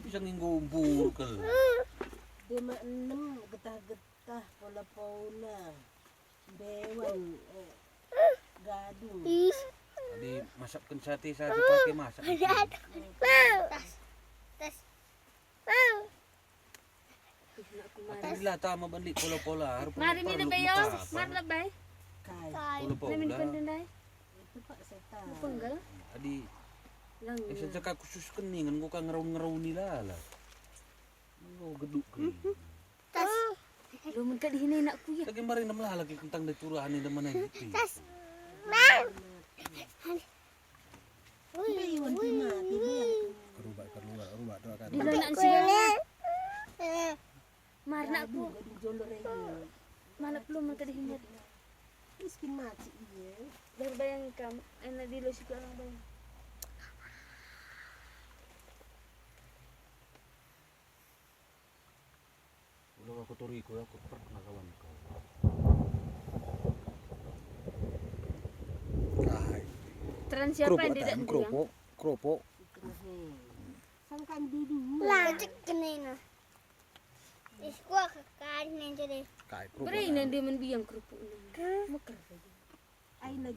Bisa ngumpul ke. Dia enam getah-getah pola-pola. Dewan gadung. Tadi masakkan sate saja pakai masak. Tas. Alhamdulillah tama balik pola-pola. Mari ni na bayo. Mar labay. Kai. Namin Pola-pola. pandanay. Itu Pak setan. Penggal. Adi, Lang. isa ka khusus keningan ko ka ngaraw-ngaraw nila lah. Oh, geduk ke. Tas. Lumun ka dihinay na kuya. Lagi marin naman lagi kentang daturahan ni naman ay gitu. Tas. Iwan tina, tiba. Rubah doa kan. Dilo na siya. Mar na Aku ko. gadung jolo rego. Malap lumun ka dihinay. Miskin mati iya. Darbayang kam. Ay nadilo si ko lang bayang. Ulang aku turi ko aku pernah kawan ko. Ay. Tran siapa Kerupuk yang tidak tan, bilang? kerupuk. Sangkan dulu. Lanjut ke nena. Isku kekain yang jadi. Kai kerupuk. Beri nanti mendiam kerupuk. Mekar saja. Ay na